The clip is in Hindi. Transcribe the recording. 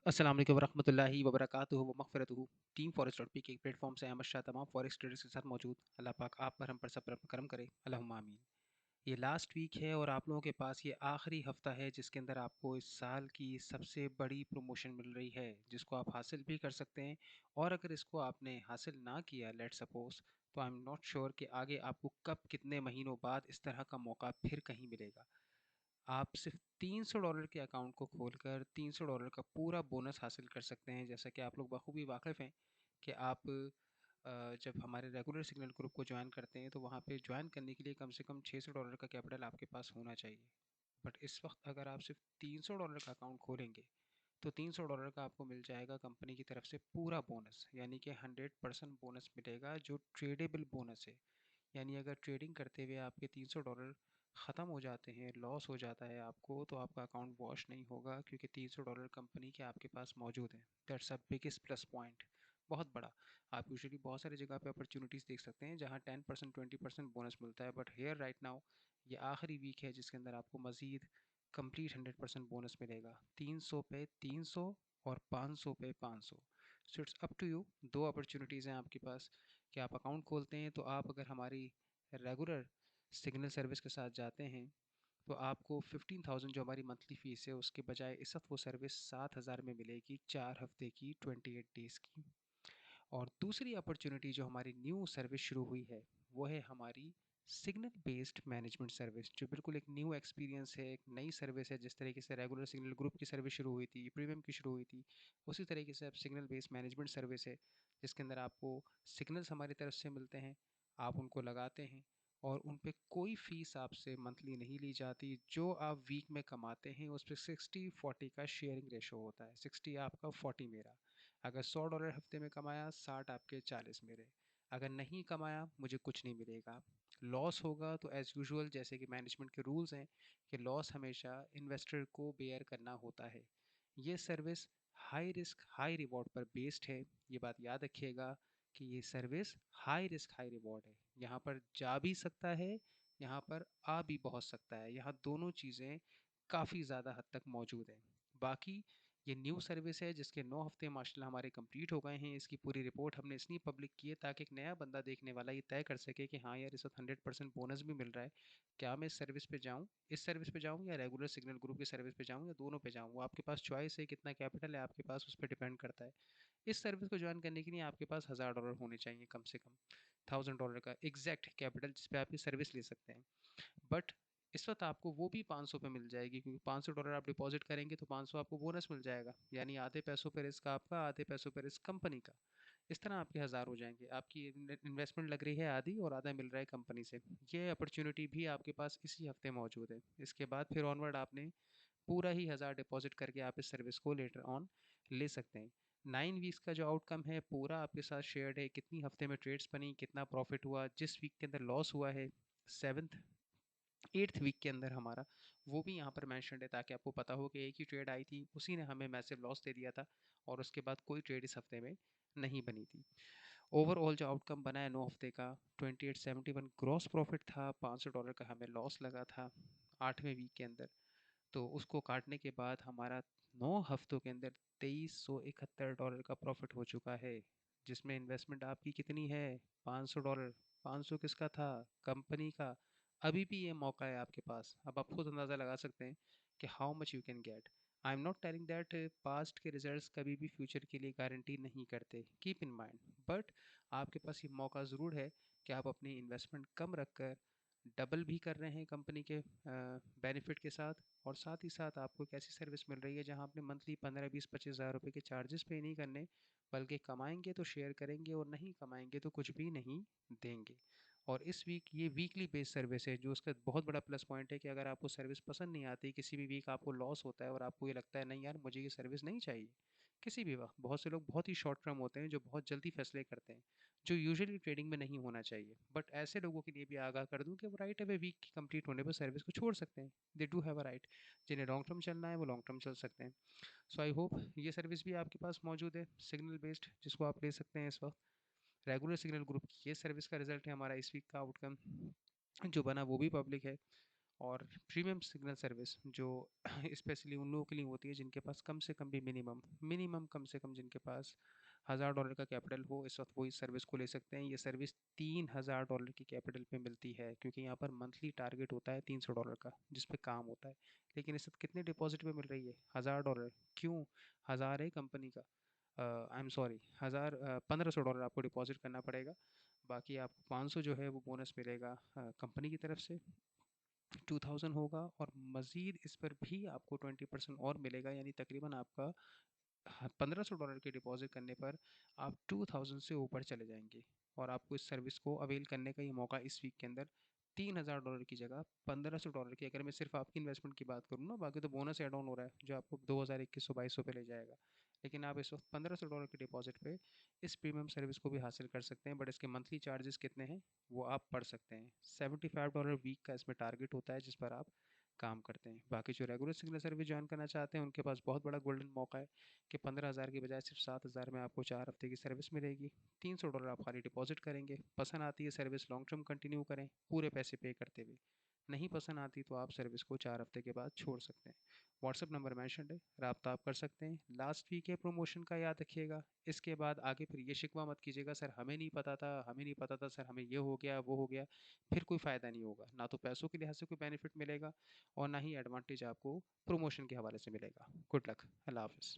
अस्सलाम वालेकुम वरहमतुल्लाहि वबरकातुहू व मग़फ़िरतुहू। टीम फॉरेस्ट डॉट पी के एक प्लेटफॉर्म से अहमद शाह तमाम फॉरेस्ट ट्रेडर्स के साथ मौजूद। अल्लाह पाक आप पर हम पर सब पर अपना करम करे, अल्लाहुम्मा आमीन। ये लास्ट वीक है और आप लोगों के पास ये आखिरी हफ्ता है जिसके अंदर आपको इस साल की सबसे बड़ी प्रमोशन मिल रही है जिसको आप हासिल भी कर सकते हैं। और अगर इसको आपने हासिल ना किया, लेट सपोज, तो आई एम नॉट श्योर कि आगे आपको कब कितने महीनों बाद इस तरह का मौका फिर कहीं मिलेगा। आप सिर्फ $300 के अकाउंट को खोलकर $300 का पूरा बोनस हासिल कर सकते हैं। जैसा कि आप लोग बखूबी वाकिफ़ हैं कि आप जब हमारे रेगुलर सिग्नल ग्रुप को ज्वाइन करते हैं तो वहाँ पे ज्वाइन करने के लिए कम से कम $600 का कैपिटल आपके पास होना चाहिए। बट इस वक्त अगर आप सिर्फ $300 का अकाउंट खोलेंगे तो $300 का आपको मिल जाएगा कंपनी की तरफ से पूरा बोनस, यानी कि 100% बोनस मिलेगा जो ट्रेडेबल बोनस है। यानी अगर ट्रेडिंग करते हुए आपके $300 ख़त्म हो जाते हैं, लॉस हो जाता है आपको, तो आपका अकाउंट वॉश नहीं होगा क्योंकि $300 कंपनी के आपके पास मौजूद है। That's a biggest plus point, बहुत बड़ा। आप यूजुअली बहुत सारी जगह पे अपॉर्चुनिटीज़ देख सकते हैं जहाँ 10% 20% बोनस मिलता है, बट हेयर राइट नाउ ये आखिरी वीक है जिसके अंदर आपको मज़ीद कंप्लीट 100% बोनस मिलेगा। 300 पे 300 और 500 पे 500। So it's up to you. दो अपॉर्चुनिटीज़ हैं आपके पास कि आप अकाउंट खोलते हैं, तो आप अगर हमारी रेगुलर सिग्नल सर्विस के साथ जाते हैं तो आपको 15,000 जो हमारी मंथली फ़ीस है उसके बजाय इस वक्त वो सर्विस 7,000 में मिलेगी, 4 हफ्ते की, 28 डेज़ की। और दूसरी अपॉर्चुनिटी जो हमारी न्यू सर्विस शुरू हुई है वो है हमारी सिग्नल बेस्ड मैनेजमेंट सर्विस, जो बिल्कुल एक न्यू एक्सपीरियंस है, एक नई सर्विस है। जिस तरीके से रेगुलर सिग्नल ग्रुप की सर्विस शुरू हुई थी, प्रीमियम की शुरू हुई थी, उसी तरीके से अब सिग्नल बेस्ड मैनेजमेंट सर्विस है जिसके अंदर आपको सिग्नल्स हमारी तरफ से मिलते हैं, आप उनको लगाते हैं और उन पे कोई फ़ीस आपसे मंथली नहीं ली जाती। जो आप वीक में कमाते हैं उस पर 60-40 का शेयरिंग रेशो होता है, 60 आपका 40 मेरा। अगर $100 हफ्ते में कमाया, 60 आपके, 40 मेरे। अगर नहीं कमाया, मुझे कुछ नहीं मिलेगा। लॉस होगा तो एज़ यूजुअल जैसे कि मैनेजमेंट के रूल्स हैं कि लॉस हमेशा इन्वेस्टर को बेयर करना होता है। ये service high risk high reward पर बेस्ड है। ये बात याद रखिएगा कि ये service high risk high reward है। यहाँ पर जा भी सकता है, यहाँ पर आ भी बहुत सकता है। यहाँ दोनों चीज़ें काफ़ी ज़्यादा हद तक मौजूद हैं। बाकी ये न्यू सर्विस है जिसके 9 हफ्ते माशाल्लाह हमारे कंप्लीट हो गए हैं। इसकी पूरी रिपोर्ट हमने इसलिए पब्लिक की है ताकि एक नया बंदा देखने वाला ये तय कर सके कि हाँ यार, इस वक्त 100% बोनस भी मिल रहा है, क्या मैं इस सर्विस पे जाऊँ, इस सर्विस पे जाऊँ या रेगुलर सिग्नल ग्रुप की सर्विस पे जाऊँ या दोनों पे जाऊँ। वो आपके पास चॉइस है, कितना कैपिटल है आपके पास उस पर डिपेंड करता है। इस सर्विस को ज्वाइन करने के लिए आपके पास $1,000 होने चाहिए कम से कम, $1,000 का एग्जैक्ट कैपिटल जिस पे आप ये सर्विस ले सकते हैं। बट इस वक्त आपको वो भी 500 पे मिल जाएगी क्योंकि $500 आप डिपॉजिट करेंगे तो 500 आपको बोनस मिल जाएगा, यानी आधे पैसों पे रिस्क आपका, आधे पैसों पे रिस्क कंपनी का। इस तरह आपके 1,000 हो जाएंगे। आपकी इन्वेस्टमेंट लग रही है आधी और आधा मिल रहा है कंपनी से। ये अपॉर्चुनिटी भी आपके पास इसी हफ्ते मौजूद है। इसके बाद फिर ऑनवर्ड आपने पूरा ही 1,000 डिपॉजिट करके आप इस सर्विस को लेटर ऑन ले सकते हैं। 9 वीक्स का जो आउटकम है पूरा आपके साथ शेयर्ड है, कितनी हफ्ते में ट्रेड्स बनी, कितना प्रॉफिट हुआ, जिस वीक के अंदर लॉस हुआ है, 7th 8th वीक के अंदर हमारा, वो भी यहाँ पर मैंशनड है ताकि आपको पता हो कि एक ही ट्रेड आई थी, उसी ने हमें मैसिव लॉस दे दिया था और उसके बाद कोई ट्रेड इस हफ्ते में नहीं बनी थी। ओवरऑल जो आउटकम बना है 9 हफ्ते का, 2871 ग्रॉस प्रॉफिट था, $500 का हमें लॉस लगा था 8वें वीक के अंदर। तो उसको काटने के बाद हमारा 9 हफ्तों के अंदर $2,371 का प्रॉफिट हो चुका है, जिसमें इन्वेस्टमेंट आपकी कितनी है, $500। 500 किसका था, कंपनी का। अभी भी ये मौका है आपके पास, अब आप खुद अंदाज़ा लगा सकते हैं कि how much you can get. I am not telling that past के रिजल्ट्स कभी भी फ्यूचर के लिए गारंटी नहीं करते, कीप इन माइंड, बट आपके पास ये मौका ज़रूर है कि आप अपनी इन्वेस्टमेंट कम रख कर डबल भी कर रहे हैं कंपनी के बेनिफिट के साथ, और साथ ही साथ आपको एक ऐसी सर्विस मिल रही है जहां आपने मंथली 15-20-25 हज़ार रुपये के चार्जेस पे नहीं करने, बल्कि कमाएंगे तो शेयर करेंगे और नहीं कमाएंगे तो कुछ भी नहीं देंगे। और इस वीक ये वीकली बेस्ड सर्विस है, जो उसका बहुत बड़ा प्लस पॉइंट है कि अगर आपको सर्विस पसंद नहीं आती, किसी भी वीक आपको लॉस होता है और आपको ये लगता है नहीं यार मुझे ये सर्विस नहीं चाहिए, किसी भी वक्त, बहुत से लोग बहुत ही शॉर्ट टर्म होते हैं जो बहुत जल्दी फैसले करते हैं, जो यूजुअली ट्रेडिंग में नहीं होना चाहिए। बट ऐसे लोगों के लिए भी आगाह कर दूं कि वो राइट अवे वीक की कंप्लीट होने पर सर्विस को छोड़ सकते हैं। They do have a right. जिन्हें लॉन्ग टर्म चलना है वो लॉन्ग टर्म चल सकते हैं। सो आई होप ये सर्विस भी आपके पास मौजूद है, सिग्नल बेस्ड, जिसको आप ले सकते हैं इस वक्त। रेगुलर सिग्नल ग्रुप की ये सर्विस का रिजल्ट है हमारा इस वीक का आउटकम जो बना, वो भी पब्लिक है। और प्रीमियम सिग्नल सर्विस जो स्पेशली उन लोगों के लिए होती है जिनके पास कम से कम भी मिनिमम कम से कम जिनके पास $1000 का कैपिटल हो, इस वक्त वो इस सर्विस को ले सकते हैं। ये सर्विस $3000 की कैपिटल पे मिलती है, क्योंकि यहाँ पर मंथली टारगेट होता है $300 का जिस पे काम होता है। लेकिन इस वक्त कितने डिपॉजिट पे मिल रही है? $1000। क्यों? 1000 है कंपनी का, आई एम सॉरी, 1500 डॉलर आपको डिपॉजिट करना पड़ेगा। बाकी आपको 500 जो है वो बोनस मिलेगा कंपनी की तरफ से, 2000 होगा, और मज़ीद इस पर भी आपको 20% और मिलेगा, यानी तकरीबन आपका $1500 के डिपॉजिट करने पर आप 2000 से ऊपर चले जाएंगे। और आपको इस सर्विस को अवेल करने का ये मौका इस वीक के अंदर $3000 की जगह $1500 की, अगर मैं सिर्फ आपकी इन्वेस्टमेंट की बात करूँ ना, बाकी तो बोनस एड ऑन हो रहा है जो आपको 2100-2200 पे ले जाएगा। लेकिन आप इस वक्त $1500 के डिपॉजिट पे इस प्रीमियम सर्विस को भी हासिल कर सकते हैं। बट इसके मंथली चार्जेस कितने हैं वो आप पढ़ सकते हैं। $75 वीक का इसमें टारगेट होता है जिस पर आप काम करते हैं। बाकी जो रेगुलर सिग्नल सर्विस ज्वाइन करना चाहते हैं उनके पास बहुत बड़ा गोल्डन मौका है कि 15,000 की बजाय सिर्फ 7,000 में आपको 4 हफ्ते की सर्विस मिलेगी। $300 आप खाली डिपॉजिट करेंगे, पसंद आती है सर्विस लॉन्ग टर्म कंटिन्यू करें पूरे पैसे पे करते हुए, नहीं पसंद आती तो आप सर्विस को 4 हफ्ते के बाद छोड़ सकते हैं। व्हाट्सअप नंबर मैंशन है, रब्ता आप कर सकते हैं। लास्ट वीक है प्रमोशन का, याद रखिएगा। इसके बाद आगे फिर ये शिकवा मत कीजिएगा, सर हमें नहीं पता था, हमें नहीं पता था सर, हमें ये हो गया वो हो गया। फिर कोई फ़ायदा नहीं होगा, ना तो पैसों के लिहाज से कोई बेनिफिट मिलेगा और ना ही एडवांटेज आपको प्रमोशन के हवाले से मिलेगा। गुड लक, अल्लाह हाफिज़।